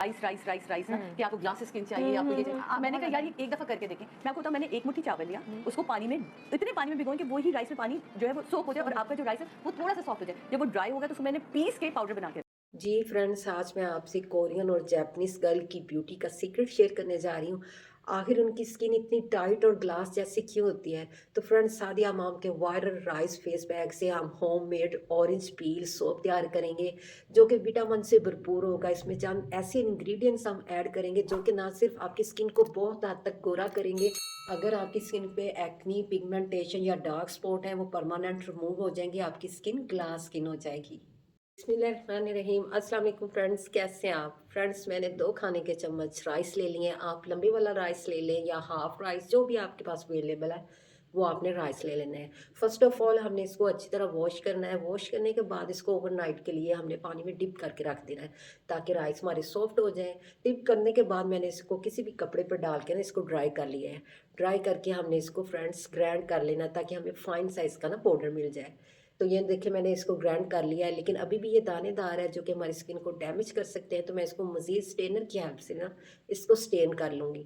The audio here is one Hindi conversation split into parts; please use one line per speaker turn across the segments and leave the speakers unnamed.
राइस राइस राइस राइस ना कि आपको ग्लास स्किन चाहिए, आपको ये चाहिए। मैंने कहा यार ये एक दफ़ा करके देखें। मैं आपको बताऊँ, मैंने एक मुट्ठी चावल लिया, उसको पानी में इतने पानी में भिगोएँ कि वो ही राइस में पानी जो है वो सोक हो जाए और आपका जो राइस है वो थोड़ा-सा सॉफ्ट हो जाए। जब वो ड्राई होगा तो उसको मैंने पीस के पाउडर बना के
जी फ्रेंड्स, आज मैं आपसे कोरियन और जापानीज़ गर्ल की ब्यूटी का सीक्रेट शेयर करने जा रही हूँ। आखिर उनकी स्किन इतनी टाइट और ग्लास जैसी क्यों होती है? तो फ्रेंड्स, सादिया माम के वायरल राइस फेस पैक से हम होममेड ऑरेंज पील सोप तैयार करेंगे, जो कि विटामिन से भरपूर होगा। इसमें चंद ऐसे इंग्रेडिएंट्स हम ऐड करेंगे जो कि ना सिर्फ आपकी स्किन को बहुत हद तक गोरा करेंगे, अगर आपकी स्किन पे एक्नी, पिगमेंटेशन या डार्क स्पॉट है वो परमानेंट रिमूव हो जाएंगे, आपकी स्किन ग्लास स्किन हो जाएगी। बिस्मिल्लाहिर्रहमानिर्रहीम। अस्सलाम वालेकुम फ्रेंड्स, कैसे हैं आप? फ्रेंड्स, मैंने 2 खाने के चम्मच राइस ले लिए हैं। आप लंबे वाला राइस ले लें या हाफ राइस, जो भी आपके पास अवेलेबल है, वो आपने राइस ले लेना है। फ़र्स्ट ऑफ़ ऑल हमने इसको अच्छी तरह वॉश करना है। वॉश करने के बाद इसको ओवरनाइट के लिए हमने पानी में डिप करके रख देना है, ताकि राइस हमारे सॉफ्ट हो जाएँ। डिप करने के बाद मैंने इसको किसी भी कपड़े पे डाल के ना इसको ड्राई कर लिया है। ड्राई करके हमने इसको फ्रेंड्स ग्राइंड कर लेना है, ताकि हमें फाइन साइज़ का ना पाउडर मिल जाए। तो ये देखिए, मैंने इसको ग्राइंड कर लिया है, लेकिन अभी भी ये दानेदार है जो कि हमारी स्किन को डैमेज कर सकते हैं, तो मैं इसको मज़ीद स्टेनर की हेल्प से ना इसको स्टेन कर लूँगी।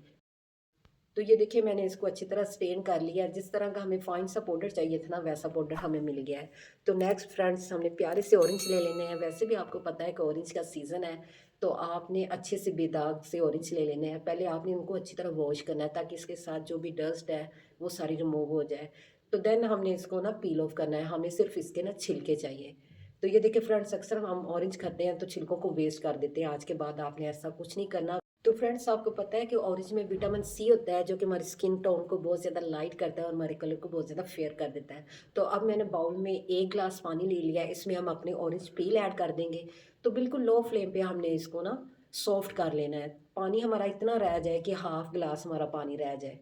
तो ये देखिए, मैंने इसको अच्छी तरह स्टेन कर लिया है। जिस तरह का हमें फाइन सा पाउडर चाहिए था ना, वैसा पाउडर हमें मिल गया है। तो नेक्स्ट फ्रेंड्स, हमने प्यारे से ऑरेंज ले लेने हैं। वैसे भी आपको पता है कि ऑरेंज का सीज़न है, तो आपने अच्छे से बेदाग से ऑरेंज ले लेने हैं। पहले आपने उनको अच्छी तरह वॉश करना है, ताकि इसके साथ जो भी डस्ट है वो सारी रिमूव हो जाए। तो देन हमने इसको ना पील ऑफ करना है, हमें सिर्फ इसके ना छिलके चाहिए। तो ये देखिए फ्रेंड्स, अक्सर हम ऑरेंज खाते हैं तो छिलकों को वेस्ट कर देते हैं। आज के बाद आपने ऐसा कुछ नहीं करना। तो फ्रेंड्स, आपको पता है कि ऑरेंज में विटामिन सी होता है, जो कि हमारी स्किन टोन को बहुत ज़्यादा लाइट करता है और हमारे कलर को बहुत ज़्यादा फेयर कर देता है। तो अब मैंने बाउल में 1 ग्लास पानी ले लिया है, इसमें हम अपने ऑरेंज पील ऐड कर देंगे। तो बिल्कुल लो फ्लेम पे हमने इसको ना सॉफ्ट कर लेना है। पानी हमारा इतना रह जाए कि हाफ ग्लास हमारा पानी रह जाए।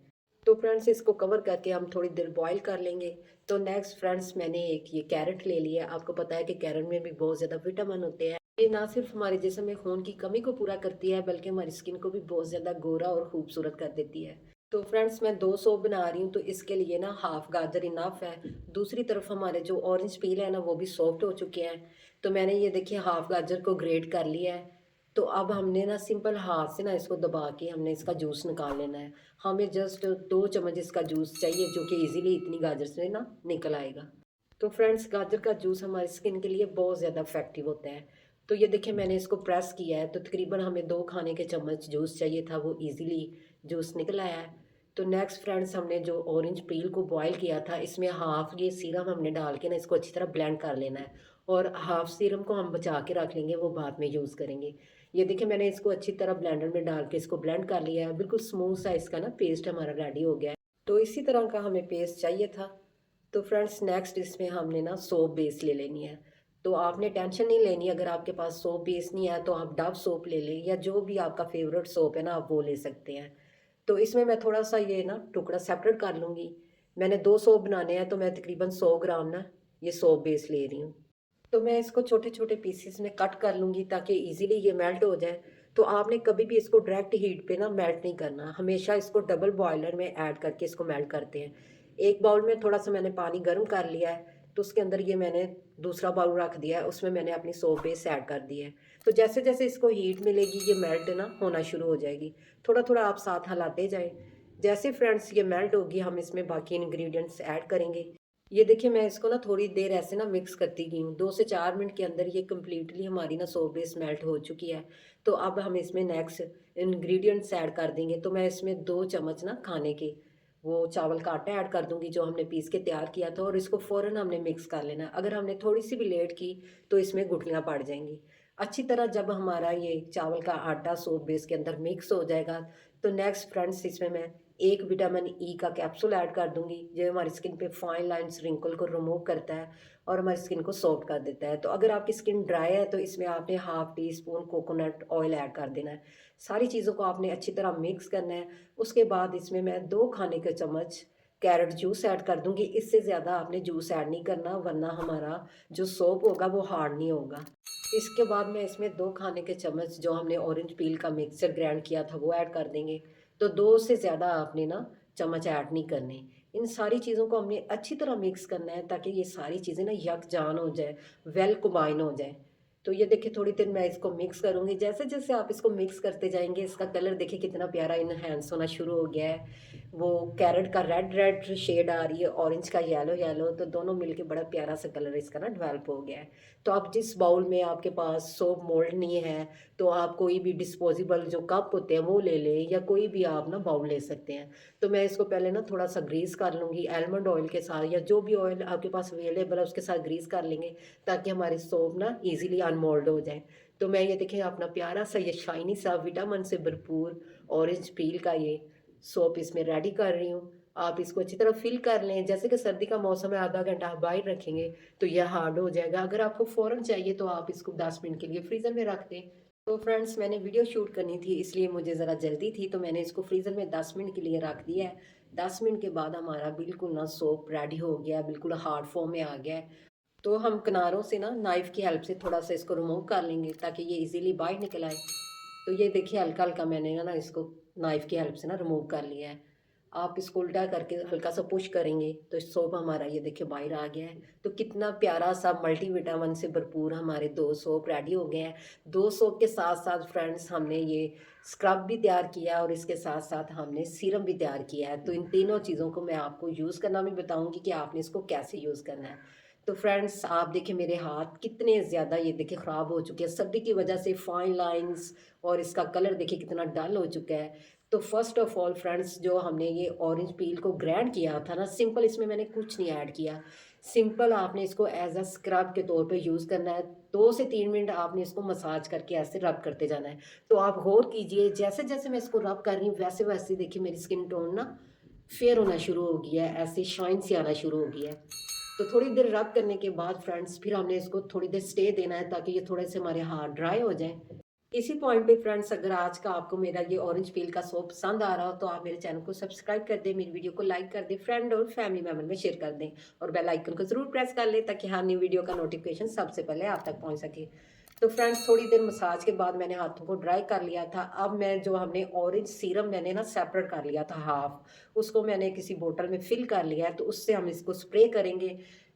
तो फ्रेंड्स, इसको कवर करके हम थोड़ी देर बॉईल कर लेंगे। तो नेक्स्ट फ्रेंड्स, मैंने एक ये कैरेट ले लिया है। आपको पता है कि कैरेट में भी बहुत ज़्यादा विटामिन होते हैं। ये ना सिर्फ हमारे जिस्म में खून की कमी को पूरा करती है, बल्कि हमारी स्किन को भी बहुत ज़्यादा गोरा और खूबसूरत कर देती है। तो फ्रेंड्स, मैं 2 सोप बना रही हूँ, तो इसके लिए ना हाफ गाजर इनफ है। दूसरी तरफ हमारे जो ऑरेंज पील है ना, वो भी सॉफ्ट हो चुके हैं। तो मैंने ये देखिए हाफ गाजर को ग्रेट कर लिया है। तो अब हमने ना सिंपल हाथ से ना इसको दबा के हमने इसका जूस निकाल लेना है। हमें जस्ट 2 चम्मच इसका जूस चाहिए, जो कि ईज़िली इतनी गाजर से ना निकल आएगा। तो फ्रेंड्स, गाजर का जूस हमारी स्किन के लिए बहुत ज़्यादा इफ़ेक्टिव होता है। तो ये देखिए, मैंने इसको प्रेस किया है, तो तकरीबन हमें 2 खाने के चम्मच जूस चाहिए था, वो ईज़िली जूस निकल आया है। तो नेक्स्ट फ्रेंड्स, हमने जो ऑरेंज पील को बॉयल किया था, इसमें हाफ़ ये सीरम हमने डाल के ना इसको अच्छी तरह ब्लेंड कर लेना है, और हाफ़ सीरम को हम बचा के रख लेंगे, वो बाद में यूज़ करेंगे। ये देखिए, मैंने इसको अच्छी तरह ब्लेंडर में डाल के इसको ब्लेंड कर लिया है। बिल्कुल स्मूथ सा इसका ना पेस्ट हमारा रेडी हो गया है। तो इसी तरह का हमें पेस्ट चाहिए था। तो फ्रेंड्स, नेक्स्ट इसमें हमने ना सोप बेस ले लेनी है। तो आपने टेंशन नहीं लेनी, अगर आपके पास सोप बेस नहीं है तो आप डव सोप ले लें, या जो भी आपका फेवरेट सोप है ना, आप वो ले सकते हैं। तो इसमें मैं थोड़ा सा ये ना टुकड़ा सेपरेट कर लूँगी। मैंने 2 सोप बनाने हैं, तो मैं तकरीबन 100 ग्राम ना ये सोप बेस ले रही हूँ। तो मैं इसको छोटे-छोटे पीसेस में कट कर लूँगी, ताकि ईज़िली ये मेल्ट हो जाए। तो आपने कभी भी इसको डायरेक्ट हीट पे ना मेल्ट नहीं करना, हमेशा इसको डबल बॉयलर में ऐड करके इसको मेल्ट करते हैं। एक बाउल में थोड़ा-सा मैंने पानी गर्म कर लिया है, तो उसके अंदर ये मैंने दूसरा बाउल रख दिया है, उसमें मैंने अपनी सोप बेस ऐड कर दी है। तो जैसे-जैसे इसको हीट मिलेगी, ये मेल्ट ना होना शुरू हो जाएगी। थोड़ा-थोड़ा आप साथ हिलाते जाएँ। जैसे फ्रेंड्स ये मेल्ट होगी, हम इसमें बाकी इंग्रीडिएंट्स ऐड करेंगे। ये देखिए, मैं इसको ना थोड़ी देर ऐसे ना मिक्स करती गई हूँ। 2 से 4 मिनट के अंदर ये कंप्लीटली हमारी ना सोप बेस मेल्ट हो चुकी है। तो अब हम इसमें नेक्स्ट इंग्रीडिएंट्स ऐड कर देंगे। तो मैं इसमें 2 चम्मच ना खाने के वो चावल का आटा ऐड कर दूँगी, जो हमने पीस के तैयार किया था, और इसको फ़ौरन हमने मिक्स कर लेना है। अगर हमने थोड़ी-सी भी लेट की तो इसमें गुठलियाँ पड़ जाएँगी। अच्छी तरह जब हमारा ये चावल का आटा सोप बेस के अंदर मिक्स हो जाएगा, तो नेक्स्ट फ्रेंड्स, इसमें मैं 1 विटामिन ई का कैप्सूल ऐड कर दूँगी, जो हमारी स्किन पे फाइन लाइन्स, रिंकल को रिमूव करता है और हमारी स्किन को सॉफ्ट कर देता है। तो अगर आपकी स्किन ड्राई है, तो इसमें आपने half tea spoon coconut oil add कर देना है। सारी चीज़ों को आपने अच्छी तरह मिक्स करना है। उसके बाद इसमें मैं 2 खाने के चम्मच कैरट जूस ऐड कर दूँगी। इससे ज़्यादा आपने जूस ऐड नहीं करना, वरना हमारा जो सोप होगा वो हार्ड नहीं होगा। इसके बाद मैं इसमें 2 खाने के चम्मच जो हमने ऑरेंज पील का मिक्सचर ग्राइंड किया था, वो ऐड कर देंगे। तो 2 से ज़्यादा आपने ना चम्मच ऐड नहीं करने। इन सारी चीज़ों को हमने अच्छी तरह मिक्स करना है, ताकि ये सारी चीज़ें ना यकजान हो जाए, वेल कंबाइन हो जाए। तो ये देखिए थोड़ी देर मैं इसको मिक्स करूँगी। जैसे जैसे आप इसको मिक्स करते जाएंगे इसका कलर देखिए कितना प्यारा इनहेंस होना शुरू हो गया है। वो कैरेट का रेड रेड शेड आ रही है, ऑरेंज का येलो येलो, तो दोनों मिलके बड़ा प्यारा सा कलर इसका ना डेवलप हो गया है। तो आप जिस बाउल में आपके पास सोप मोल्ड नहीं है, तो आप कोई भी डिस्पोजेबल जो कप होते हैं वो ले लें, या कोई भी आप ना बाउल ले सकते हैं। तो मैं इसको पहले ना थोड़ा सा ग्रीस कर लूँगी आलमंड ऑयल के साथ, या जो भी ऑयल आपके पास अवेलेबल है उसके साथ ग्रीस कर लेंगे, ताकि हमारे सोप ना इजीली अनमोल्ड हो जाए। तो मैं ये देखिए अपना प्यारा सा ये शाइनी सा विटामिन से भरपूर ऑरेंज पील का ये सोप इसमें रेडी कर रही हूँ। आप इसको अच्छी तरह फिल कर लें। जैसे कि सर्दी का मौसम है, आधा घंटा आप बाहर रखेंगे तो यह हार्ड हो जाएगा। अगर आपको फ़ौरन चाहिए तो आप इसको 10 मिनट के लिए फ्रीज़र में रख दें। तो फ्रेंड्स मैंने वीडियो शूट करनी थी, इसलिए मुझे ज़रा जल्दी थी, तो मैंने इसको फ्रीज़र में 10 मिनट के लिए रख दिया है। 10 मिनट के बाद हमारा बिल्कुल ना सोप रेडी हो गया है, बिल्कुल हार्ड फॉर्म में आ गया है। तो हम किनारों से ना नाइफ़ की हेल्प से थोड़ा-सा इसको रिमूव कर लेंगे, ताकि ये इज़ीली बाहर निकल आए। तो ये देखिए हल्का-हल्का मैंने ना इसको नाइफ़ की हेल्प से ना रिमूव कर लिया है। आप इसको उल्टा करके हल्का-सा पुश करेंगे तो सोप हमारा ये देखिए बाहर आ गया है। तो कितना प्यारा-सा मल्टीविटामिन से भरपूर हमारे 2 सोप रेडी हो गए हैं। 2 सोप के साथ-साथ फ्रेंड्स हमने ये स्क्रब भी तैयार किया है, और इसके साथ-साथ हमने सीरम भी तैयार किया है। तो इन तीनों चीज़ों को मैं आपको यूज़ करना भी बताऊँगी कि आपने इसको कैसे यूज़ करना है। तो फ्रेंड्स आप देखिए मेरे हाथ कितने ज़्यादा ये देखिए ख़राब हो चुके हैं सर्दी की वजह से, फाइन लाइंस, और इसका कलर देखिए कितना डल हो चुका है। तो फर्स्ट ऑफ ऑल फ्रेंड्स जो हमने ये ऑरेंज पील को ग्राइंड किया था ना, सिंपल इसमें मैंने कुछ नहीं ऐड किया। सिंपल आपने इसको एज अ स्क्रब के तौर पे यूज़ करना है। 2 से 3 मिनट आपने इसको मसाज करके ऐसे रब करते जाना है। तो आप गौर कीजिए, जैसे जैसे मैं इसको रब कर रही हूँ वैसे वैसे देखिए मेरी स्किन टोन ना फेयर होना शुरू हो गया है, ऐसे शाइन से आना शुरू हो गया है। तो थोड़ी देर रब करने के बाद फ्रेंड्स फिर हमने इसको थोड़ी देर स्टे देना है, ताकि ये थोड़े से हमारे हाथ ड्राई हो जाएँ। इसी पॉइंट पे फ्रेंड्स अगर आज का आपको मेरा ये ऑरेंज पील का सोप पसंद आ रहा हो, तो आप मेरे चैनल को सब्सक्राइब कर दें, मेरी वीडियो को लाइक कर दें, फ्रेंड और फैमिली मेंबर में शेयर कर दें, और बेल आइकन को ज़रूर प्रेस कर लें, ताकि हर न्यू वीडियो का नोटिफिकेशन सबसे पहले आप तक पहुंच सके। तो फ्रेंड्स थोड़ी देर मसाज के बाद मैंने हाथों को ड्राई कर लिया था। अब मैं जो हमने ऑरेंज सीरम मैंने ना सेपरेट कर लिया था हाफ, उसको मैंने किसी बोतल में फिल कर लिया है, तो उससे हम इसको स्प्रे करेंगे।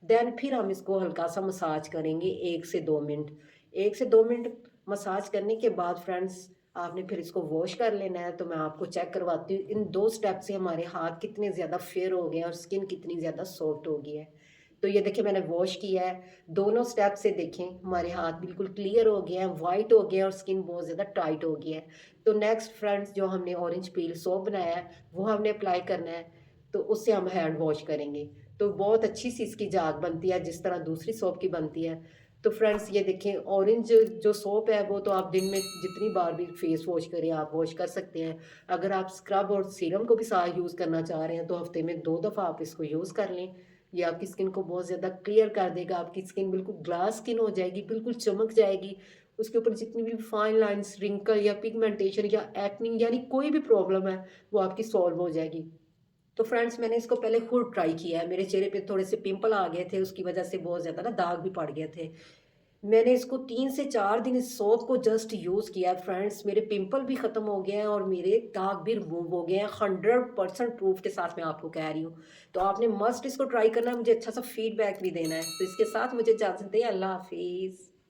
देन फिर हम इसको हल्का सा मसाज करेंगे 1 से 2 मिनट। 1 से 2 मिनट मसाज करने के बाद फ्रेंड्स आपने फिर इसको वॉश कर लेना है। तो मैं आपको चेक करवाती हूँ इन 2 स्टेप से हमारे हाथ कितने ज़्यादा फेयर हो गए हैं और स्किन कितनी ज़्यादा सॉफ्ट हो गई है। तो ये देखिए मैंने वॉश किया है, दोनों स्टेप से देखें हमारे हाथ बिल्कुल क्लियर हो गए हैं, वाइट हो गए हैं, और स्किन बहुत ज़्यादा टाइट हो गई है। तो नेक्स्ट फ्रेंड्स जो हमने ऑरेंज पील सोप बनाया है वो हमने अप्लाई करना है, तो उससे हम हैंड वॉश करेंगे। तो बहुत अच्छी सी इसकी झाग बनती है, जिस तरह दूसरी सोप की बनती है। तो फ्रेंड्स ये देखें ऑरेंज जो सोप है वो तो आप दिन में जितनी बार भी फेस वॉश करें आप वॉश कर सकते हैं। अगर आप स्क्रब और सीरम को भी साथ यूज़ करना चाह रहे हैं तो हफ्ते में 2 दफ़ा आप इसको यूज़ कर लें। ये आपकी स्किन को बहुत ज़्यादा क्लियर कर देगा, आपकी स्किन बिल्कुल ग्लास स्किन हो जाएगी, बिल्कुल चमक जाएगी। उसके ऊपर जितनी भी फाइन लाइन्स, रिंकल या पिगमेंटेशन या एक्ने यानी कोई भी प्रॉब्लम है वो आपकी सॉल्व हो जाएगी। तो फ्रेंड्स मैंने इसको पहले खुद ट्राई किया है, मेरे चेहरे पे थोड़े से पिंपल आ गए थे, उसकी वजह से बहुत ज़्यादा ना दाग भी पड़ गए थे। मैंने इसको 3 से 4 दिन इस सोप को जस्ट यूज़ किया है फ्रेंड्स, मेरे पिंपल भी ख़त्म हो गए हैं और मेरे दाग भी रिमूव हो गए हैं। 100% प्रूफ के साथ मैं आपको कह रही हूँ। तो आपने मस्ट इसको ट्राई करना है, मुझे अच्छा सा फीडबैक भी देना है। तो इसके साथ मुझे इजाज़त दें, अल्लाह हाफ़िज़।